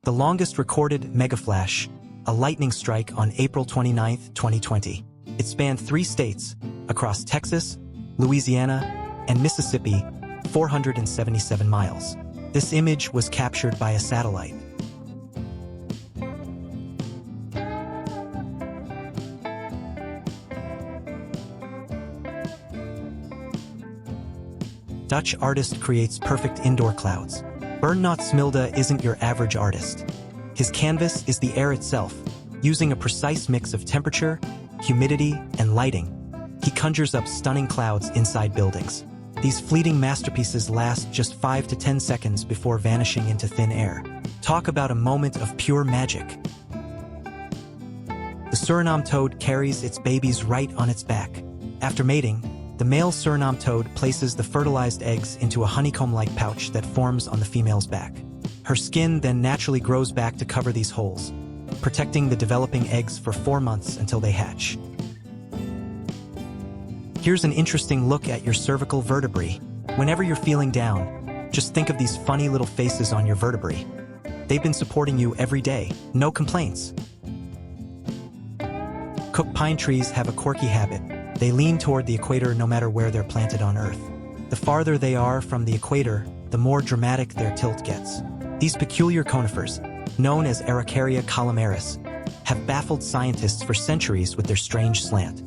The longest recorded megaflash, a lightning strike on April 29, 2020. It spanned 3 states, across Texas, Louisiana, and Mississippi, 477 miles. This image was captured by a satellite. Dutch artist creates perfect indoor clouds. Bernard Smilde isn't your average artist. His canvas is the air itself. Using a precise mix of temperature, humidity, and lighting, he conjures up stunning clouds inside buildings. These fleeting masterpieces last just 5 to 10 seconds before vanishing into thin air. Talk about a moment of pure magic. The Suriname toad carries its babies right on its back. After mating, the male Suriname toad places the fertilized eggs into a honeycomb-like pouch that forms on the female's back. Her skin then naturally grows back to cover these holes, protecting the developing eggs for 4 months until they hatch. Here's an interesting look at your cervical vertebrae. Whenever you're feeling down, just think of these funny little faces on your vertebrae. They've been supporting you every day, no complaints. Cook pine trees have a quirky habit. They lean toward the equator no matter where they're planted on Earth. The farther they are from the equator, the more dramatic their tilt gets. These peculiar conifers, known as Araucaria calomaris, have baffled scientists for centuries with their strange slant.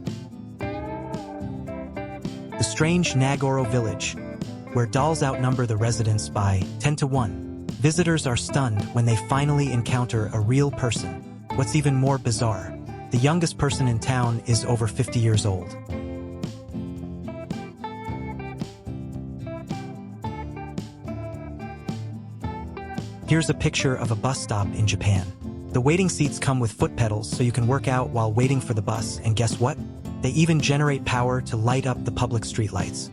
The strange Nagoro village, where dolls outnumber the residents by 10 to 1. Visitors are stunned when they finally encounter a real person. What's even more bizarre, the youngest person in town is over 50 years old. Here's a picture of a bus stop in Japan. The waiting seats come with foot pedals so you can work out while waiting for the bus, and guess what? They even generate power to light up the public streetlights.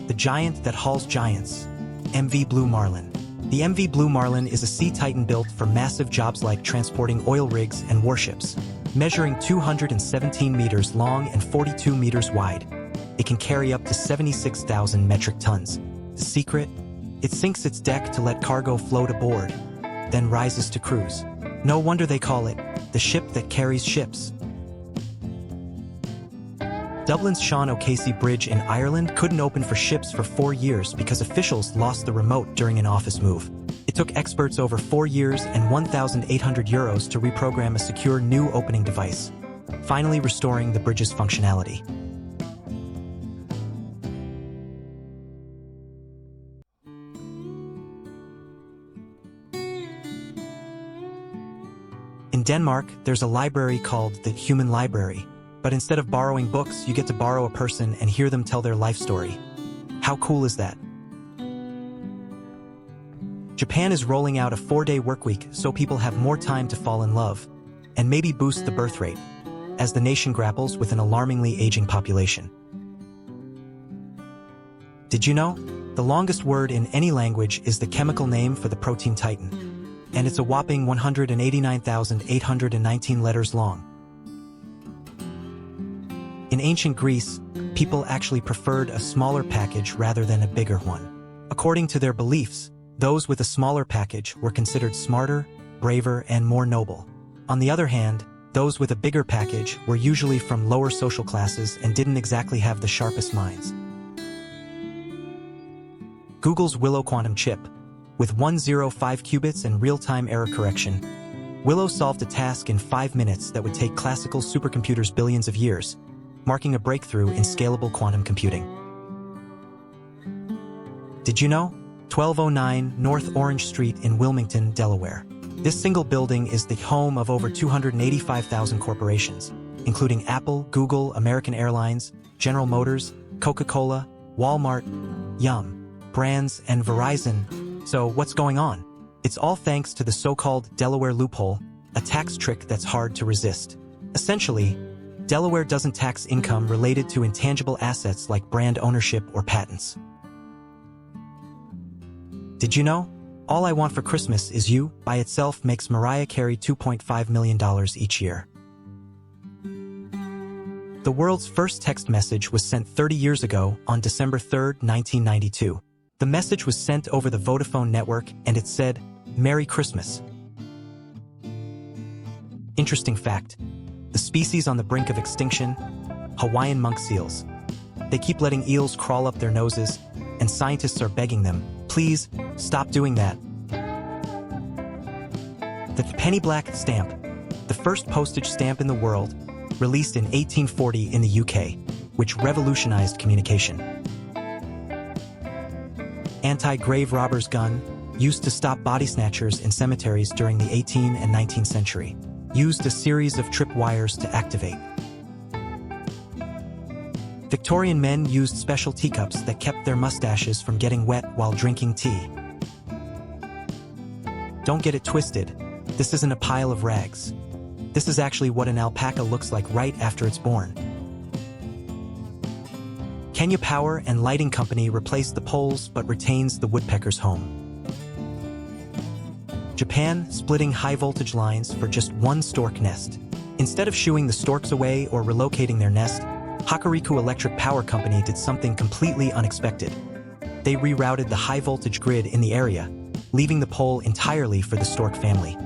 The giant that hauls giants, MV Blue Marlin. The MV Blue Marlin is a sea titan built for massive jobs like transporting oil rigs and warships. Measuring 217 meters long and 42 meters wide, it can carry up to 76,000 metric tons. The secret? It sinks its deck to let cargo float aboard, then rises to cruise. No wonder they call it the ship that carries ships. Dublin's Sean O'Casey Bridge in Ireland couldn't open for ships for 4 years because officials lost the remote during an office move. It took experts over 4 years and €1,800 to reprogram a secure new opening device, finally restoring the bridge's functionality. In Denmark, there's a library called the Human Library. But instead of borrowing books, you get to borrow a person and hear them tell their life story. How cool is that? Japan is rolling out a 4-day workweek so people have more time to fall in love, and maybe boost the birth rate, as the nation grapples with an alarmingly aging population. Did you know? The longest word in any language is the chemical name for the protein titan, and it's a whopping 189,819 letters long. In ancient Greece, people actually preferred a smaller package rather than a bigger one. According to their beliefs, those with a smaller package were considered smarter, braver, and more noble. On the other hand, those with a bigger package were usually from lower social classes and didn't exactly have the sharpest minds. Google's Willow quantum chip, with 105 qubits and real-time error correction, Willow solved a task in 5 minutes that would take classical supercomputers billions of years, marking a breakthrough in scalable quantum computing. Did you know? 1209 North Orange Street in Wilmington, Delaware. This single building is the home of over 285,000 corporations, including Apple, Google, American Airlines, General Motors, Coca-Cola, Walmart, Yum, Brands, and Verizon. So what's going on? It's all thanks to the so-called Delaware loophole, a tax trick that's hard to resist. Essentially, Delaware doesn't tax income related to intangible assets like brand ownership or patents. Did you know? All I Want for Christmas Is You by itself makes Mariah Carey $2.5 million each year. The world's first text message was sent 30 years ago on December 3, 1992. The message was sent over the Vodafone network and it said, "Merry Christmas." Interesting fact, the species on the brink of extinction, Hawaiian monk seals. They keep letting eels crawl up their noses, and scientists are begging them, please, stop doing that. The penny black stamp, the first postage stamp in the world, released in 1840 in the UK, which revolutionized communication. Anti-grave robber's gun, used to stop body snatchers in cemeteries during the 18th and 19th century, used a series of trip wires to activate. Victorian men used special teacups that kept their mustaches from getting wet while drinking tea. Don't get it twisted, this isn't a pile of rags. This is actually what an alpaca looks like right after it's born. Kenya Power and Lighting Company replaced the poles but retains the woodpecker's home. Japan splitting high-voltage lines for just one stork nest. Instead of shooing the storks away or relocating their nest, Hokuriku Electric Power Company did something completely unexpected. They rerouted the high-voltage grid in the area, leaving the pole entirely for the stork family.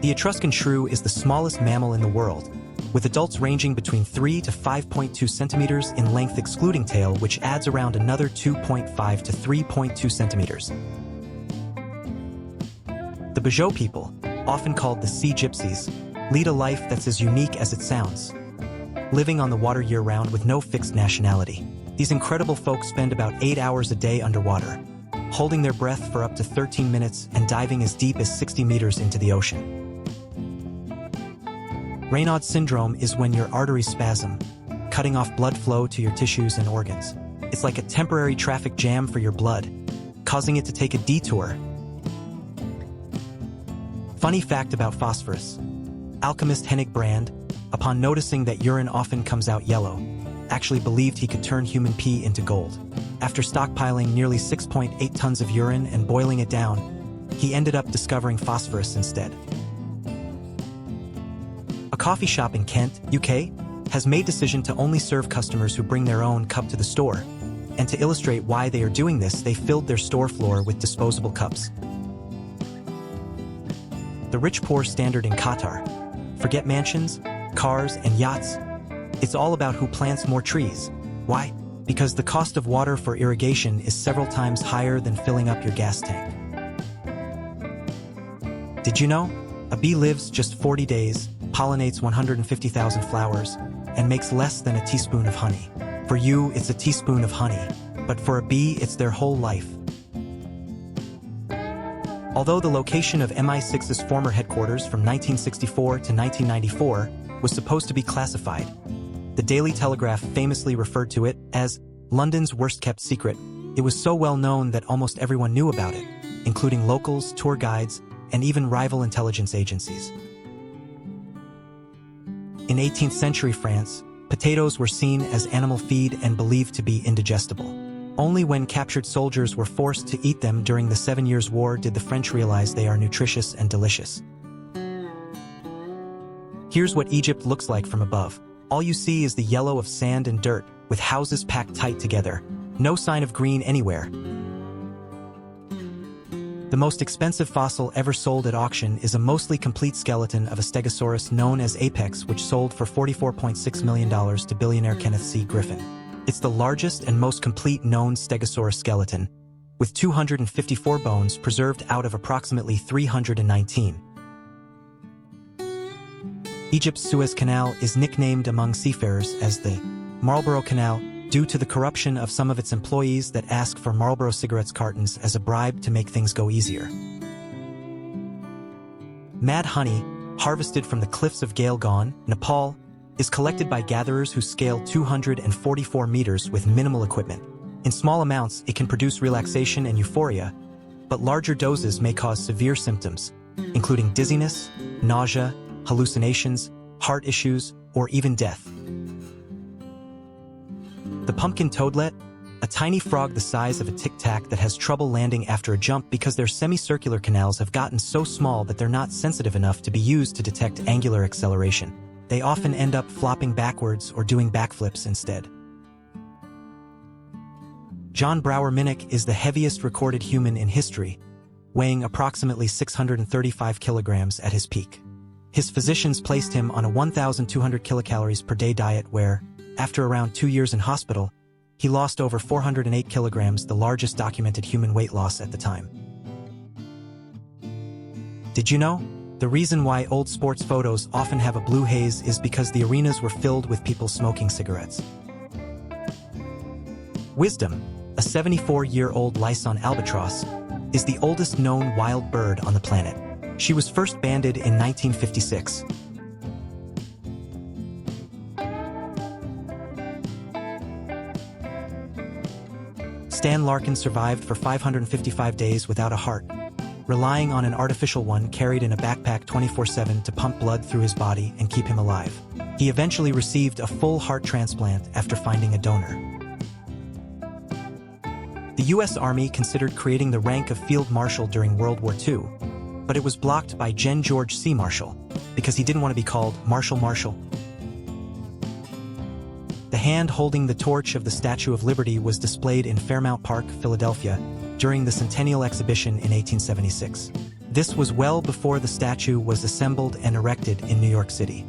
The Etruscan shrew is the smallest mammal in the world, with adults ranging between 3 to 5.2 centimeters in length excluding tail, which adds around another 2.5 to 3.2 centimeters. The Bajau people, often called the sea gypsies, lead a life that's as unique as it sounds, living on the water year-round with no fixed nationality. These incredible folks spend about 8 hours a day underwater, holding their breath for up to 13 minutes and diving as deep as 60 meters into the ocean. Raynaud's syndrome is when your arteries spasm, cutting off blood flow to your tissues and organs. It's like a temporary traffic jam for your blood, causing it to take a detour. Funny fact about phosphorus. Alchemist Hennig Brand, upon noticing that urine often comes out yellow, actually believed he could turn human pee into gold. After stockpiling nearly 6.8 tons of urine and boiling it down, he ended up discovering phosphorus instead. A coffee shop in Kent, UK, has made decision to only serve customers who bring their own cup to the store. And to illustrate why they are doing this, they filled their store floor with disposable cups. The rich-poor standard in Qatar. Forget mansions, cars, and yachts. It's all about who plants more trees. Why? Because the cost of water for irrigation is several times higher than filling up your gas tank. Did you know? A bee lives just 40 days, pollinates 150,000 flowers, and makes less than a teaspoon of honey. For you, it's a teaspoon of honey, but for a bee, it's their whole life. Although the location of MI6's former headquarters from 1964 to 1994 was supposed to be classified, the Daily Telegraph famously referred to it as London's worst-kept secret. It was so well known that almost everyone knew about it, including locals, tour guides, and even rival intelligence agencies. In 18th century France, potatoes were seen as animal feed and believed to be indigestible. Only when captured soldiers were forced to eat them during the 7 Years' War did the French realize they are nutritious and delicious. Here's what Egypt looks like from above. All you see is the yellow of sand and dirt, with houses packed tight together. No sign of green anywhere. The most expensive fossil ever sold at auction is a mostly complete skeleton of a stegosaurus known as Apex, which sold for $44.6 million to billionaire Kenneth C. Griffin. It's the largest and most complete known stegosaurus skeleton, with 254 bones preserved out of approximately 319. Egypt's Suez Canal is nicknamed among seafarers as the Marlboro Canal due to the corruption of some of its employees that ask for Marlboro cigarettes cartons as a bribe to make things go easier. Mad honey, harvested from the cliffs of Gailgan, Nepal, is collected by gatherers who scale 244 meters with minimal equipment. In small amounts, it can produce relaxation and euphoria, but larger doses may cause severe symptoms, including dizziness, nausea, hallucinations, heart issues, or even death. The pumpkin toadlet, a tiny frog the size of a tic-tac that has trouble landing after a jump because their semicircular canals have gotten so small that they're not sensitive enough to be used to detect angular acceleration. They often end up flopping backwards or doing backflips instead. John Brower Minnick is the heaviest recorded human in history, weighing approximately 635 kilograms at his peak. His physicians placed him on a 1,200 kilocalories per day diet where, after around 2 years in hospital, he lost over 408 kilograms, the largest documented human weight loss at the time. Did you know? The reason why old sports photos often have a blue haze is because the arenas were filled with people smoking cigarettes. Wisdom, a 74-year-old Lyson albatross, is the oldest known wild bird on the planet. She was first banded in 1956. Stan Larkin survived for 555 days without a heart, relying on an artificial one carried in a backpack 24/7 to pump blood through his body and keep him alive. He eventually received a full heart transplant after finding a donor. The U.S. Army considered creating the rank of Field Marshal during World War II, but it was blocked by Gen George C. Marshall because he didn't want to be called Marshal. The hand holding the torch of the Statue of Liberty was displayed in Fairmount Park, Philadelphia, during the Centennial Exhibition in 1876. This was well before the statue was assembled and erected in New York City.